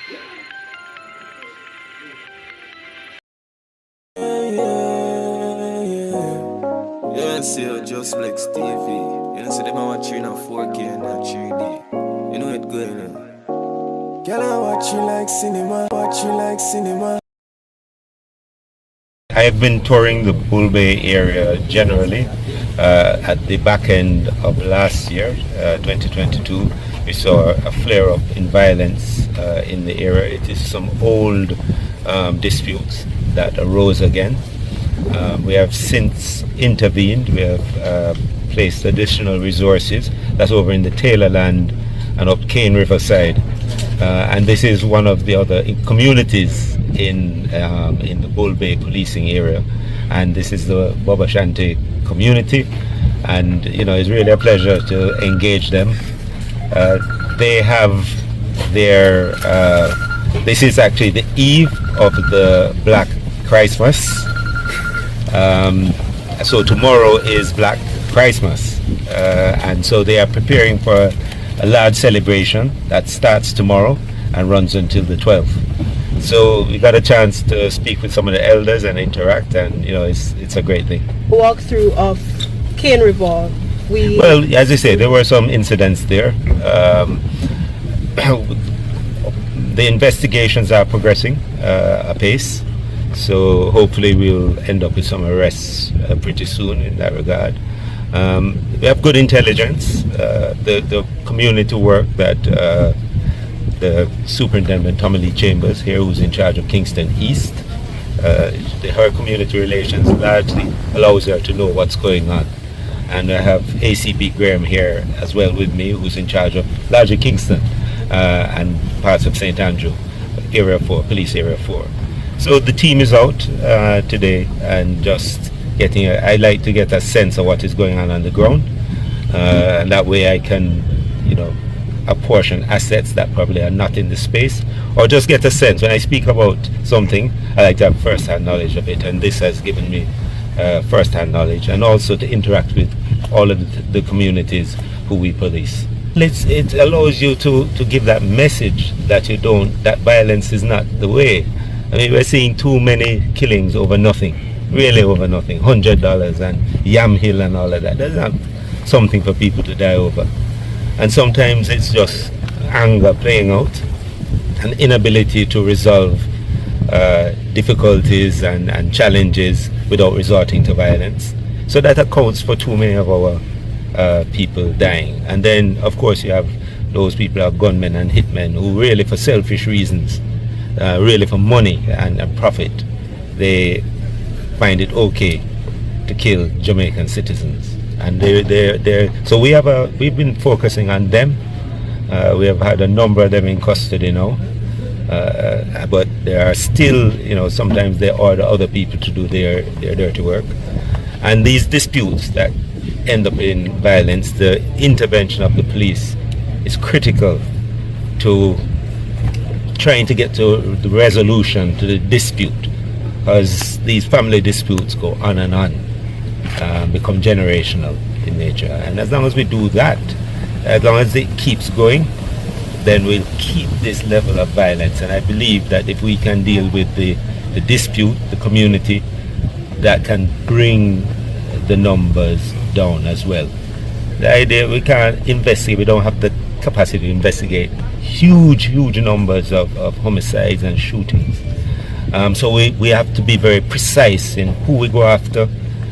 Yeah, see you just like TV. You know, see them watching on 4K and not 3D. You know it going on. Girl, I watch you like cinema, watch you like cinema. I've been touring the Bull Bay area generally. At the back end of last year, 2022, we saw a flare-up in violence in the area. It is some old disputes that arose again. We have since intervened. We have placed additional resources. That's over in the Taylorland and up Cane Riverside. And this is one of the other communities in the Bull Bay policing area. And this is the Boba Shanti community. And, you know, it's really a pleasure to engage them. They have their, this is actually the eve of the Black Christmas. So tomorrow is Black Christmas, and so they are preparing for a large celebration that starts tomorrow and runs until the 12th. So we got a chance to speak with some of the elders and interact, and you know, it's a great thing. Walkthrough of Cane River. Well, as I say, there were some incidents there. The investigations are progressing apace. So hopefully we'll end up with some arrests pretty soon in that regard. We have good intelligence. The community work that the Superintendent Tommy Lee Chambers here, who's in charge of Kingston East, her community relations largely allows her to know what's going on. And I have ACP Graham here as well with me, who's in charge of larger Kingston and parts of St. Andrew, Area 4, Police Area 4. So the team is out today and just getting, I like to get a sense of what is going on the ground. And that way I can, you know, apportion assets that probably are not in the space, or just get a sense. When I speak about something, I like to have first-hand knowledge of it, and this has given me first-hand knowledge, and also to interact with all of the communities who we police. It allows you to give that message that that violence is not the way. I mean, we're seeing too many killings over nothing, really over nothing, $100 and Yam Hill and all of that. That's not something for people to die over. And sometimes it's just anger playing out, an inability to resolve difficulties and challenges without resorting to violence. So that accounts for too many of our people dying. And then, of course, you have those people who are gunmen and hitmen who really, for selfish reasons, really for money and profit, they find it okay to kill Jamaican citizens. And so we've been focusing on them. We have had a number of them in custody now, but there are still, you know, sometimes they order other people to do their dirty work. And these disputes that end up in violence, the intervention of the police is critical to trying to get to the resolution to the dispute, because these family disputes go on and on, become generational in nature. And as long as we do that, as long as it keeps going, then we'll keep this level of violence. And I believe that if we can deal with the dispute, the community, that can bring the numbers down as well. The idea, we can't investigate, we don't have the capacity to investigate huge numbers of homicides and shootings. So we have to be very precise in who we go after,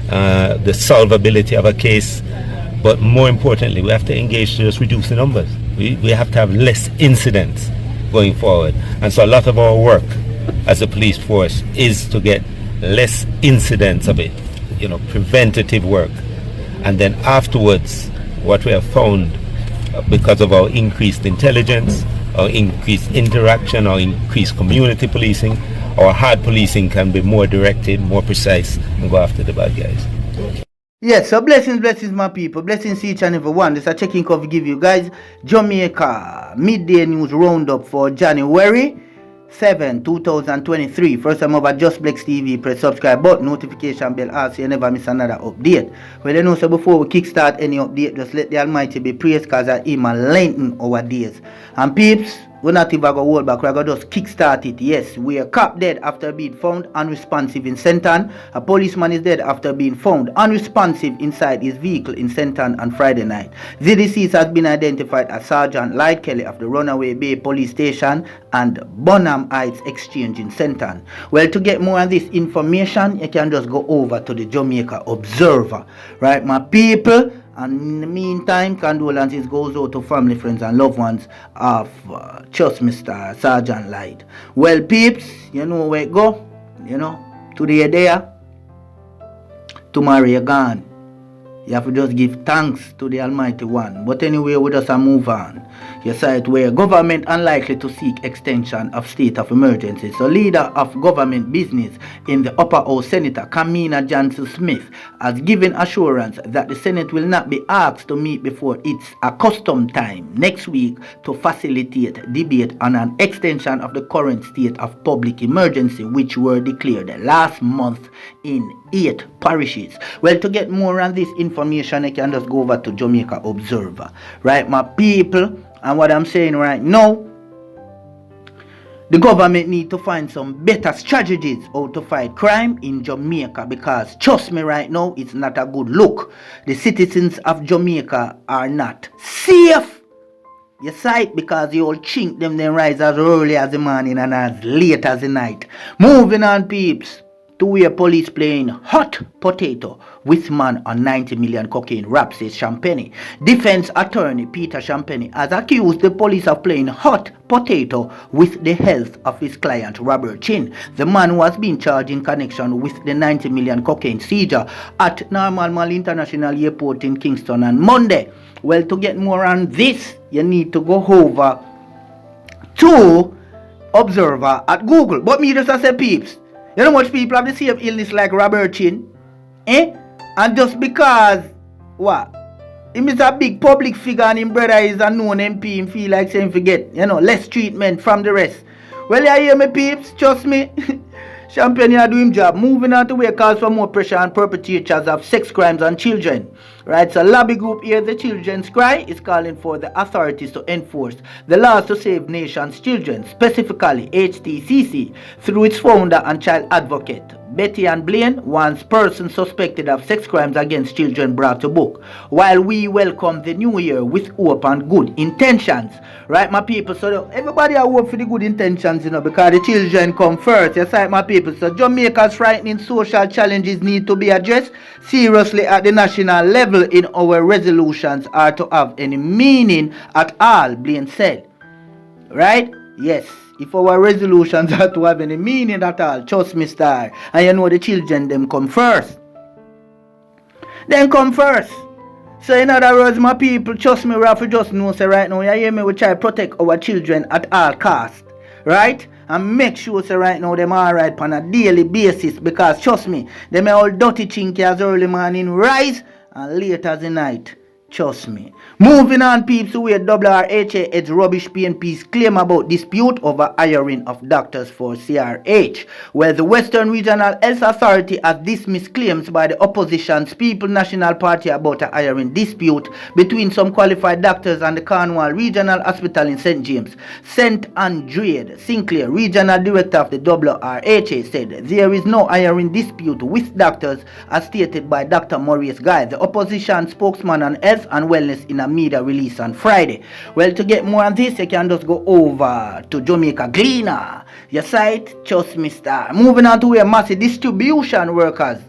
the solvability of a case, but more importantly, we have to engage to just reduce the numbers. We have to have less incidents going forward. And so a lot of our work as a police force is to get less incidents of it, you know, preventative work. And then afterwards, what we have found, because of our increased intelligence, our increased interaction, our increased community policing, our hard policing can be more directed, more precise, and go after the bad guys. Yes, so blessings, my people. Blessings to each and every one. This is a checking cover give you guys Jamaica Midday News Roundup for January 7, 2023. First time over Just Blex TV, press subscribe button, notification bell, so you never miss another update. Well, you know, so before we kickstart any update, just let the Almighty be praised, because Him lengthen our days. And peeps, We're not even going to hold back. We're going to just kickstart it. Yes, we are cop dead after being found unresponsive in Senton. A policeman is dead after being found unresponsive inside his vehicle in Senton on Friday night. The deceased has been identified as Sergeant Lloyd Kelly of the Runaway Bay Police Station and Bonham Heights Exchange in Senton. Well, to get more on this information, you can just go over to the Jamaica Observer. Right, my people? And in the meantime, condolences goes out to family, friends, and loved ones of just Mr. Sergeant Lloyd. Well, peeps, you know where it go. You know, today you're there, tomorrow you're gone. You have to just give thanks to the Almighty One. But anyway, we just move on. You say it where government unlikely to seek extension of state of emergency. So leader of government business in the Upper House, Senator Kamina Johnson-Smith, has given assurance that the Senate will not be asked to meet before its accustomed time next week to facilitate debate on an extension of the current state of public emergency, which were declared last month in 8 parishes. Well, to get more on this information, I can just go over to Jamaica Observer. Right, my people? And what I'm saying right now, the government need to find some better strategies how to fight crime in Jamaica, because trust me right now, it's not a good look. The citizens of Jamaica are not safe. You see it, because you all chink them rise as early as the morning and as late as the night. Moving on, peeps. Two-way police playing hot potato with man on 90 million cocaine rap, says Champagne. Defense attorney Peter Champagne has accused the police of playing hot potato with the health of his client Robert Chin. The man was being charged in connection with the 90 million cocaine seizure at Normal Mall International Airport in Kingston on Monday. Well, to get more on this, you need to go over to Observer at Google. But me just say, peeps, you know much people have the same illness like Robert Chin? And just because, what? Him is a big public figure and his brother is a known MP, him feel like saying forget, less treatment from the rest. Well, you hear me, peeps? Trust me. Champagne are doing job. Moving on to where calls for more pressure on perpetrators of sex crimes on children. Right, so lobby group here, the Children's Cry, is calling for the authorities to enforce the laws to save nation's children, specifically h.ccfg, through its founder and child advocate, Betty Ann Blaine, wants persons suspected of sex crimes against children brought to book. While we welcome the new year with hope and good intentions, right, my people? So everybody are hope for the good intentions, because the children come first. Yes, right, my people. So Jamaica's frightening social challenges need to be addressed seriously at the national level in our resolutions are to have any meaning at all, Blaine said. Right? Yes. If our resolutions are to have any meaning at all, trust me, star. And the children, them come first. Then come first. So in other words, my people, trust me, we have to just know, say right now, you hear me, we try to protect our children at all costs. Right? And make sure, say right now, them alright on a daily basis. Because trust me, them are all dirty chinky as early morning rise and late as the night. Trust me. Moving on, peeps, who where WRHA heads rubbish PNP's claim about dispute over hiring of doctors for CRH. Well, the Western Regional Health Authority has dismissed claims by the opposition's People National Party about a hiring dispute between some qualified doctors and the Cornwall Regional Hospital in St. James. St. Andrew Sinclair, Regional Director of the WRHA, said there is no hiring dispute with doctors as stated by Dr. Maurice Guy, the opposition spokesman on health and wellness, in a media release on Friday. Well, to get more on this, you can just go over to Jamaica Gleaner. Your site, trust me, star. Moving on to where massive distribution workers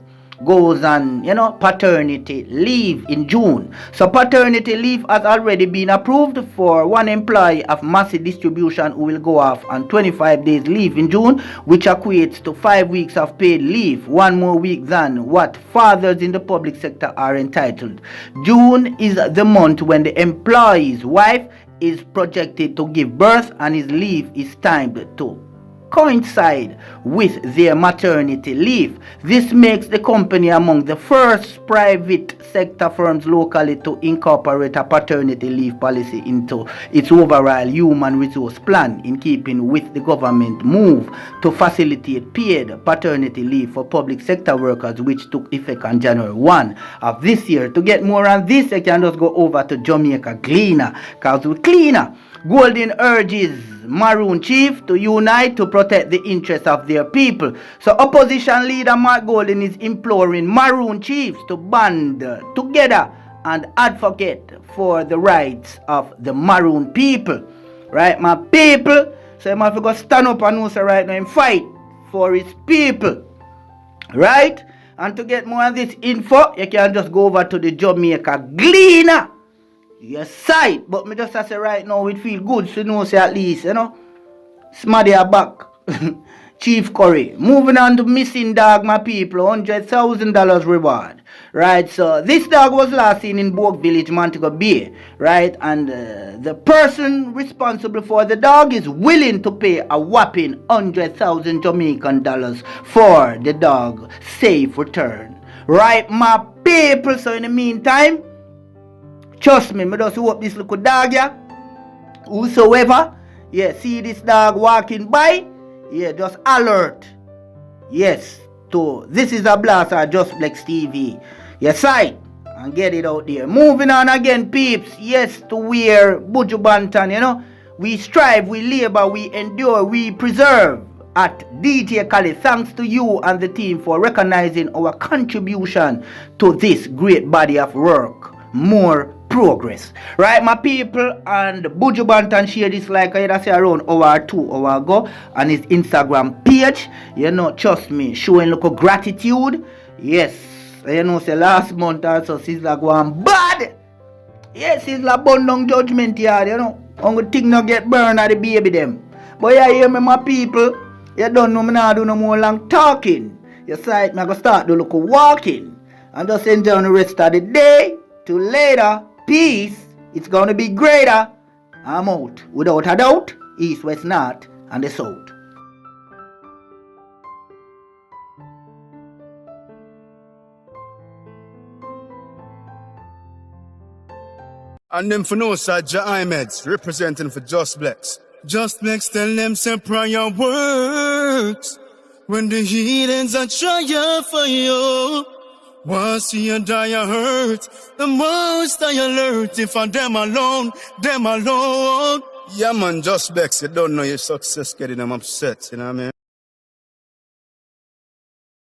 goes on, paternity leave in June. So paternity leave has already been approved for one employee of massive distribution who will go off on 25 days leave in June, which equates to 5 weeks of paid leave, one more week than what fathers in the public sector are entitled. June is the month when the employee's wife is projected to give birth, and his leave is timed to coincide with their maternity leave. This makes the company among the first private sector firms locally to incorporate a paternity leave policy into its overall human resource plan, in keeping with the government move to facilitate paid paternity leave for public sector workers, which took effect on January 1 of this year. To get more on this, I can just go over to Jamaica Gleaner, because with Cleaner, Golden urges Maroon Chief to unite to protect the interests of their people. So opposition leader Mark Golden is imploring Maroon Chiefs to band together and advocate for the rights of the Maroon people. Right, my people? So you have to go stand up and say right now and fight for his people. Right? And to get more of this info, you can just go over to the Jamaica Gleaner. Yes, side. But me just say right now, it feel good to know say at least, you know, Smaddy are back. Chief Curry. Moving on to missing dog, my people. $100,000 reward. Right, so this dog was last seen in Bourke Village, Montego Bay. Right, and the person responsible for the dog is willing to pay a whopping 100,000 Jamaican dollars for the dog safe return. Right, my people. So in the meantime, trust me, I just hope this little dog, yeah, whosoever, yeah, see this dog walking by, yeah, just alert. Yes, to this is a blast or Just Flex TV. Yes, I and get it out there. Moving on again, peeps. Yes, to wear Buju Banton, you know. We strive, we labor, we endure, we preserve at DJ Kali. Thanks to you and the team for recognizing our contribution to this great body of work. More progress. Right, my people, and Buju Banton share this like I say around hour or 2 hours ago on his Instagram page. You know, trust me, showing local gratitude. Yes, you know, say last month also Sizzla go on bad. Yes, Sizzla burn down Judgment Yard, you know. Only thing not get burned at the baby them. But you hear me, my people, you don't know me now do no more long talking. You say me I go start do local walking and just enjoy the rest of the day. Till later. Peace, it's gonna be greater. I'm out. Without a doubt, east, west, north, and the south. And them for no side, Ahmeds, representing for Just Flex. Just Flex tell them say prayer works. When the heathens are trying for you. Once you die, you hurt. The most I alert. If I them alone, them alone. Yeah, man, Just Flex, you don't know your success getting them upset, you know what I mean?